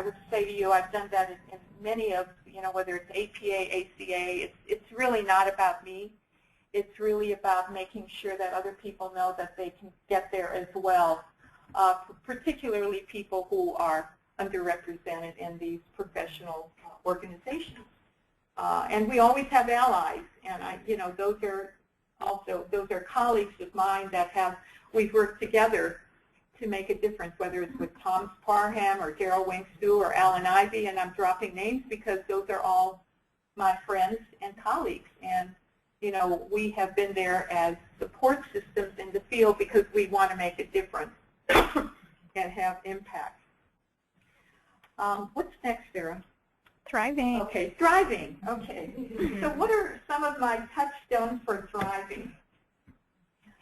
would say to you, I've done that in many of, you know, whether it's APA, ACA, it's really not about me. It's really about making sure that other people know that they can get there as well, particularly people who are underrepresented in these professional organizations. And we always have allies, and you know, those are colleagues of mine that we've worked together to make a difference, whether it's with Tom Parham or Daryl Wingstu or Alan Ivey, and I'm dropping names because those are all my friends and colleagues. And, you know, we have been there as support systems in the field because we want to make a difference and have impact. What's next, Sarah? Thriving. Okay, thriving. Okay. So what are some of my touchstones for thriving?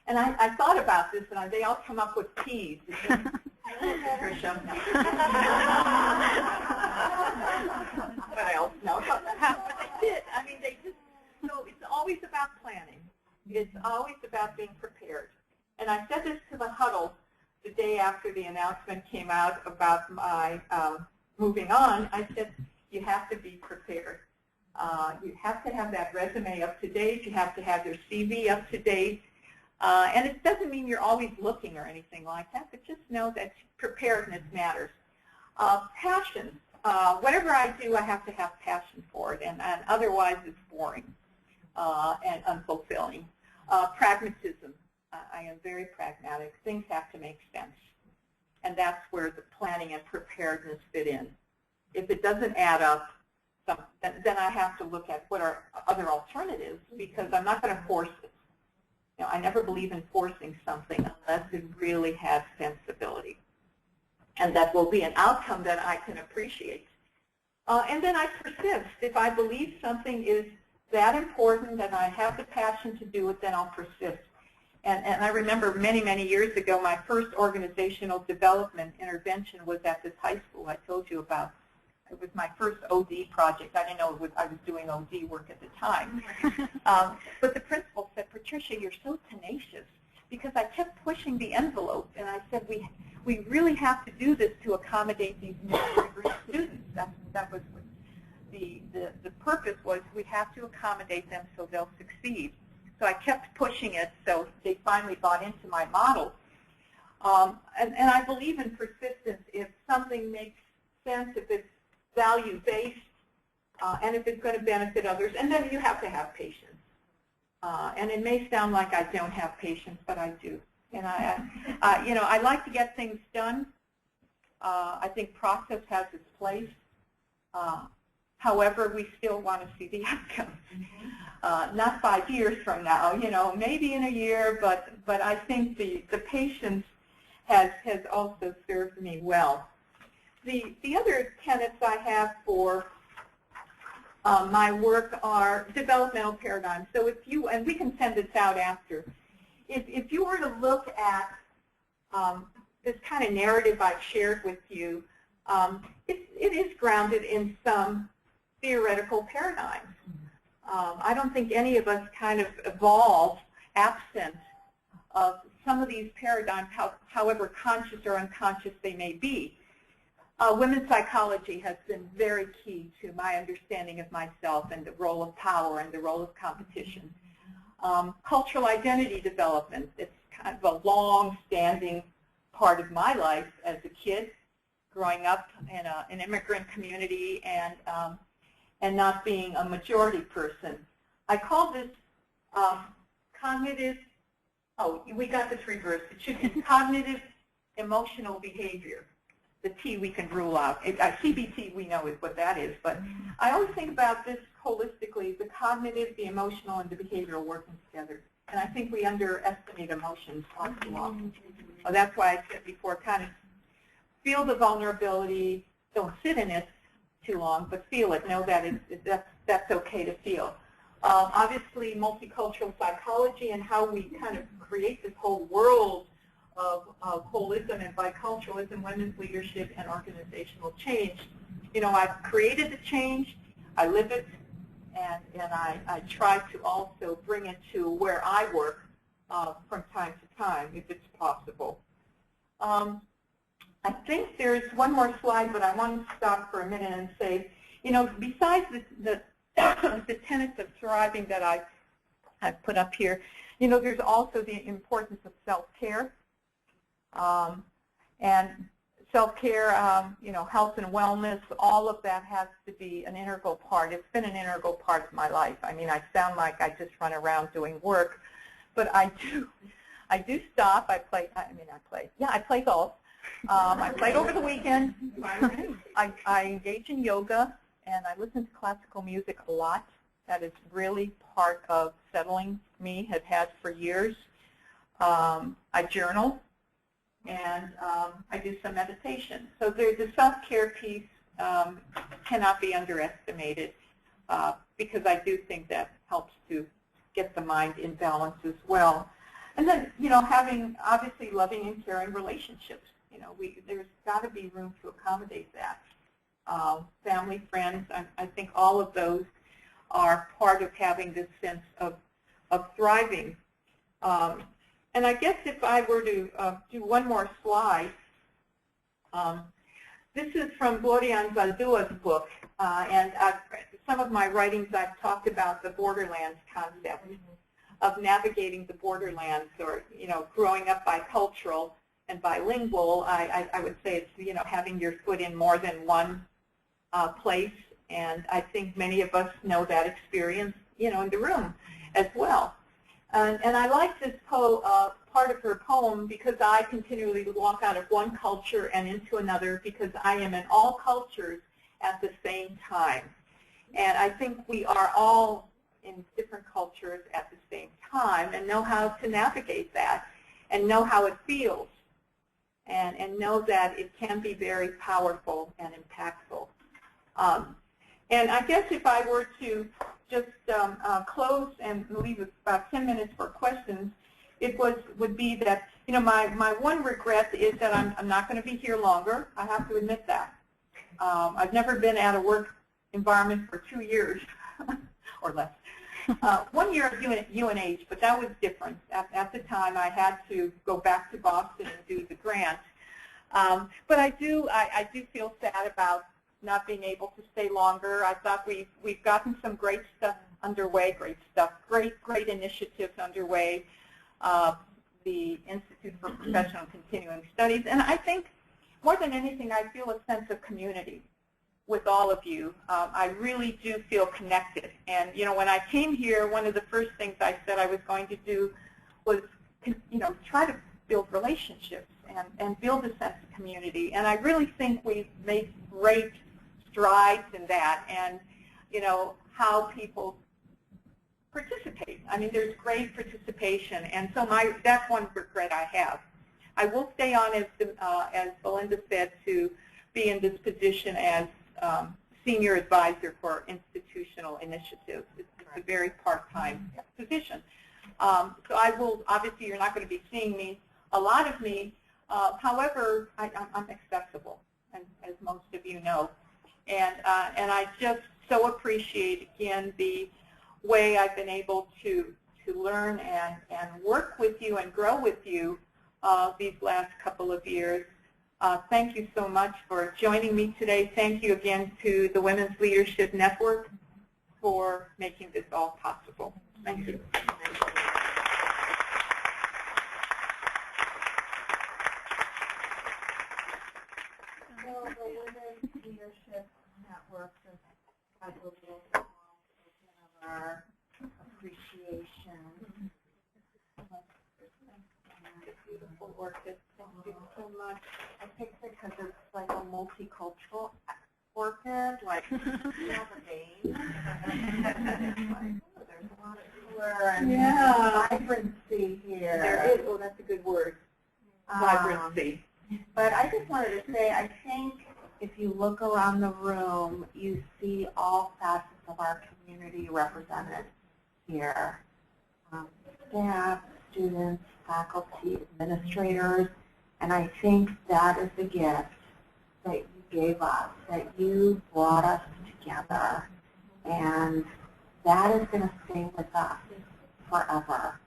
And I thought about this, and they all come up with T's. Tricia. What else? No. But they did. I mean, they just, so it's always about planning. It's always about being prepared. And I said this to the huddle the day after the announcement came out about my moving on. I said, you have to be prepared. You have to have that resume up to date. You have to have your CV up to date. And it doesn't mean you're always looking or anything like that, but just know that preparedness matters. Passion. Whatever I do, I have to have passion for it, and otherwise it's boring and unfulfilling. Pragmatism. I am very pragmatic. Things have to make sense. And that's where the planning and preparedness fit in. If it doesn't add up, then I have to look at what are other alternatives, because I'm not going to force it. You know, I never believe in forcing something unless it really has sensibility. And that will be an outcome that I can appreciate. And then I persist. If I believe something is that important and I have the passion to do it, then I'll persist. And I remember many, many years ago, my first organizational development intervention was at this high school I told you about. It was my first OD project. I didn't know I was doing OD work at the time. But the principal said, Patricia, you're so tenacious, because I kept pushing the envelope. And I said, we really have to do this to accommodate these new students. That was what the purpose was. We have to accommodate them so they'll succeed. So I kept pushing it, so they finally bought into my model. And I believe in persistence. If something makes sense, if it's value-based, and if it's going to benefit others, and then you have to have patience. And it may sound like I don't have patience, but I do. And I like to get things done. I think process has its place. However, we still want to see the outcomes. Not 5 years from now, maybe in a year, but I think the patience has also served me well. The other tenets I have for my work are developmental paradigms. So if you, and we can send this out after, if you were to look at this kind of narrative I've shared with you, it is grounded in some theoretical paradigms. I don't think any of us kind of evolve absent of some of these paradigms, however conscious or unconscious they may be. Women's psychology has been very key to my understanding of myself and the role of power and the role of competition. Cultural identity development, it's kind of a long-standing part of my life as a kid, growing up in an immigrant community and not being a majority person. I call this cognitive, we got this reversed. It should be cognitive emotional behavior. The T we can rule out. CBT we know is what that is, but I always think about this holistically, the cognitive, the emotional, and the behavioral working together. And I think we underestimate emotions all too often. That's why I said before, kind of feel the vulnerability, don't sit in it too long, but feel it. Know that that's okay to feel. Obviously, multicultural psychology and how we kind of create this whole world of holism and biculturalism, women's leadership, and organizational change. I've created the change, I live it, and I try to also bring it to where I work from time to time, if it's possible. I think there's one more slide, but I want to stop for a minute and say, besides the tenets of thriving that I've put up here, there's also the importance of self-care. And self-care, health and wellness, all of that has to be an integral part. It's been an integral part of my life. I mean, I sound like I just run around doing work, but I do stop. I play golf. I played over the weekend. I engage in yoga, and I listen to classical music a lot. That is really part of settling me, have had for years. I journal. And I do some meditation. So there's a self-care piece cannot be underestimated because I do think that helps to get the mind in balance as well. And then, having obviously loving and caring relationships. There's got to be room to accommodate that. Family, friends, I think all of those are part of having this sense of thriving. And I guess if I were to do one more slide, this is from Gloria Anzaldua's book, and some of my writings I've talked about the borderlands concept of navigating the borderlands, or growing up bicultural and bilingual. I would say it's having your foot in more than one place, and I think many of us know that experience in the room as well. And I like this part of her poem because I continually walk out of one culture and into another because I am in all cultures at the same time. And I think we are all in different cultures at the same time and know how to navigate that and know how it feels and know that it can be very powerful and impactful. And I guess if I were to just close and leave about 10 minutes for questions, it would be that my one regret is that I'm not going to be here longer. I have to admit that. I've never been at a work environment for 2 years or less. 1 year at UNH, but that was different. At the time, I had to go back to Boston and do the grant. But I do feel sad about not being able to stay longer. I thought we've gotten some great stuff underway, great initiatives underway. The Institute for Professional and Continuing Studies, and I think more than anything, I feel a sense of community with all of you. I really do feel connected. And when I came here, one of the first things I said I was going to do was try to build relationships and build a sense of community. And I really think we've made great strides in that, and how people participate. I mean, there's great participation, and so that's one regret I have. I will stay on, as Belinda said, to be in this position as senior advisor for institutional initiatives. It's a very part-time position. So I will, obviously, you're not going to be seeing a lot of me. However, I'm accessible, as most of you know. And I just so appreciate, again, the way I've been able to learn and work with you and grow with you these last couple of years. Thank you so much for joining me today. Thank you again to the Women's Leadership Network for making this all possible. Thank you. Well, the Women's Leadership Network has had a little token of our appreciation. Beautiful orchid. Thank you so much. I picked it because it's like a multicultural orchid, like never vein. There's a lot of color and vibrancy here. There is. Oh, that's a good word. Vibrancy. But I just wanted to say, I think if you look around the room, you see all facets of our community represented here. Staff, students, faculty, administrators, and I think that is the gift that you gave us, that you brought us together, and that is going to stay with us forever.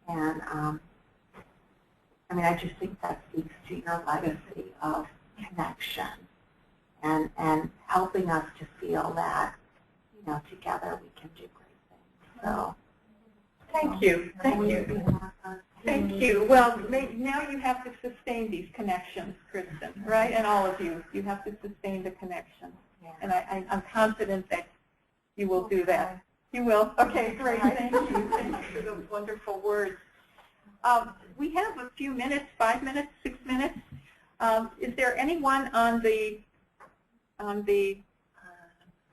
And I mean, I just think that speaks to your legacy of connection and helping us to feel that, together we can do great things. So, thank you. Thank you. Thank you. Well, now you have to sustain these connections, Kristen, right? And all of you. You have to sustain the connection. Yeah. And I'm confident that you will do that. You will? Okay, great. Thank you. Thank you for those wonderful words. We have a few minutes, 5 minutes, 6 minutes. Is there anyone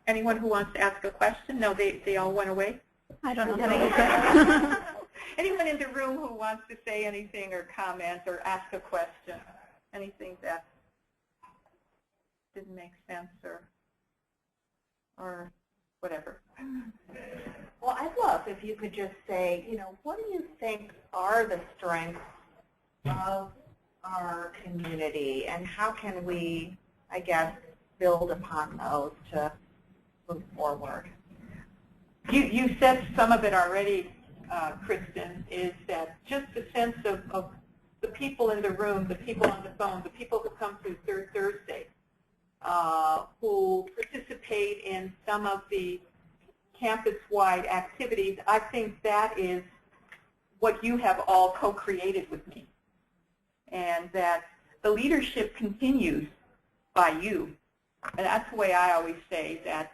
anyone who wants to ask a question? No, they all went away? I don't know. Anyone in the room who wants to say anything or comment or ask a question? Anything that? didn't make sense or whatever. Well, I'd love if you could just say, what do you think are the strengths of our community, and how can we, I guess, build upon those to move forward? You said some of it already, Kristen, is that just the sense of the people in the room, the people on the phone, the people who come to Third Thursday, who participate in some of the campus-wide activities. I think that is what you have all co-created with me, and that the leadership continues by you. And that's the way I always say that,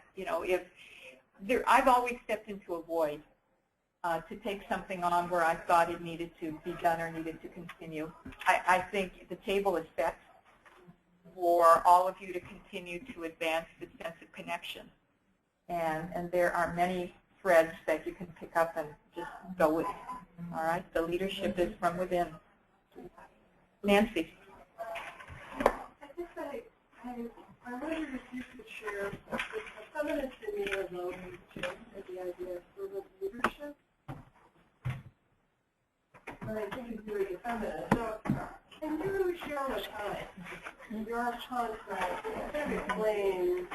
I've always stepped into a void to take something on where I thought it needed to be done or needed to continue. I think the table is set for all of you to continue to advance the sense of connection. And there are many threads that you can pick up and just go with. All right? The leadership is from within. Nancy. I wondered if you could share a feminist in me alone to the idea of servant leadership. And I think it's very feminist. So can you share with us your concept and explain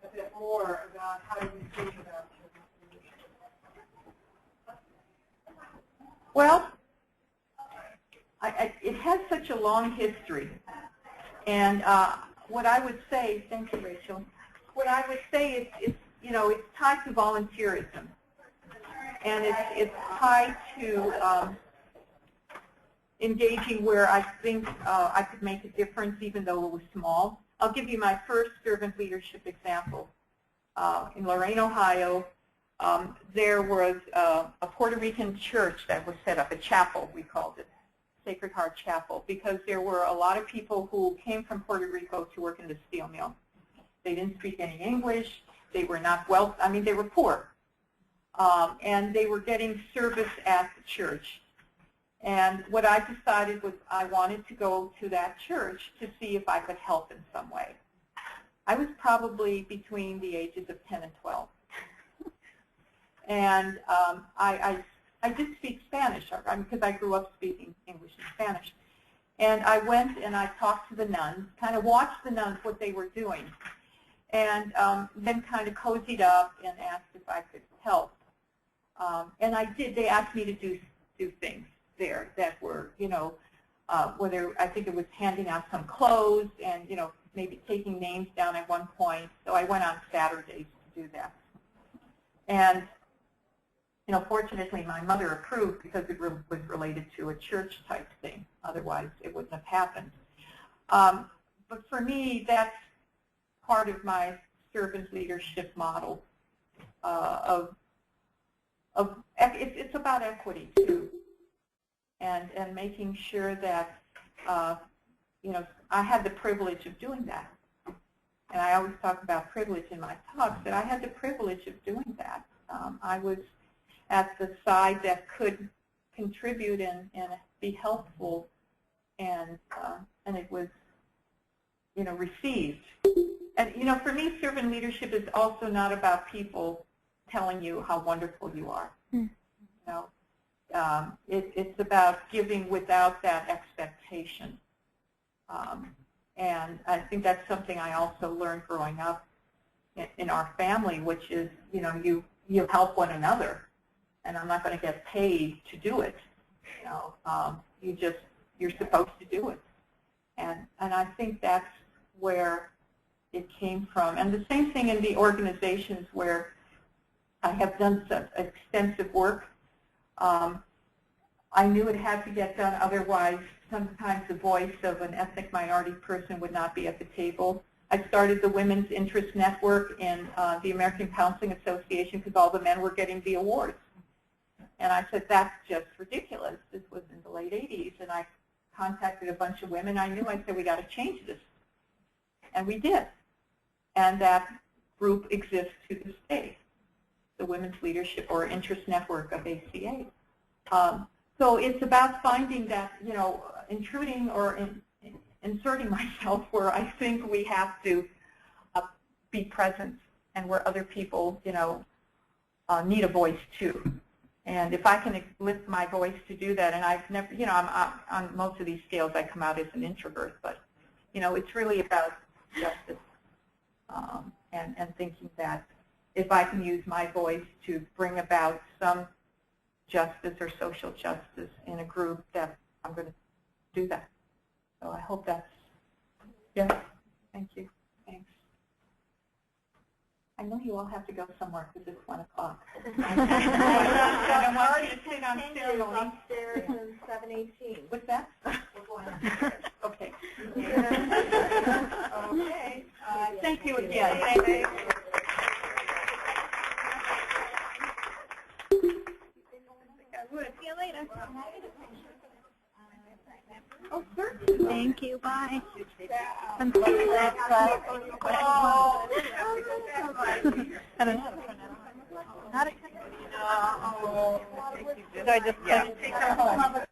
a bit more about how you think about servant leadership? Well, it has such a long history. And what I would say, thank you, Rachel, what I would say is it's tied to volunteerism. And it's tied to engaging where I think I could make a difference even though it was small. I'll give you my first servant leadership example. In Lorain, Ohio, there was a Puerto Rican church that was set up, a chapel, we called it, Sacred Heart Chapel, because there were a lot of people who came from Puerto Rico to work in the steel mill. They didn't speak any English. They were not they were poor. And they were getting service at the church. And what I decided was I wanted to go to that church to see if I could help in some way. I was probably between the ages of 10 and 12. And I did speak Spanish, because I grew up speaking English and Spanish. And I went and I talked to the nuns, kind of watched the nuns, what they were doing, and then kind of cozied up and asked if I could help. And I did. They asked me to do things there that were, whether I think it was handing out some clothes and, maybe taking names down at one point. So I went on Saturdays to do that. And fortunately, my mother approved because it was related to a church-type thing. Otherwise, it wouldn't have happened. But for me, that's part of my servant leadership model. It's about equity too, and making sure that I had the privilege of doing that. And I always talk about privilege in my talks. That I had the privilege of doing that. I was at the side that could contribute and be helpful, and it was received. And for me, servant leadership is also not about people telling you how wonderful you are. It's about giving without that expectation. And I think that's something I also learned growing up in our family, which is, you help one another. And I'm not going to get paid to do it. You're supposed to do it. And I think that's where it came from. And the same thing in the organizations where I have done such extensive work. I knew it had to get done, otherwise sometimes the voice of an ethnic minority person would not be at the table. I started the Women's Interest Network in the American Counseling Association because all the men were getting the awards. And I said, that's just ridiculous. This was in the late 80s. And I contacted a bunch of women I knew. I said, we got to change this. And we did. And that group exists to this day, the Women's Leadership or Interest Network of ACA. So it's about finding that, intruding or inserting myself where I think we have to be present and where other people, need a voice too. And if I can lift my voice to do that, and I've never, I'm on most of these scales I come out as an introvert, but, it's really about justice and thinking that if I can use my voice to bring about some justice or social justice in a group, that I'm going to do that. So I hope that's, yeah, thank you. Thanks. I know you all have to go somewhere because it's 1 o'clock. I don't want you to sit on ceremony. Upstairs in 718. What's that? We're going upstairs. Okay. Okay. Thank you again. Thank you. See you later. Oh, certainly. Thank you. Bye. I don't know. Not a So I just take her home.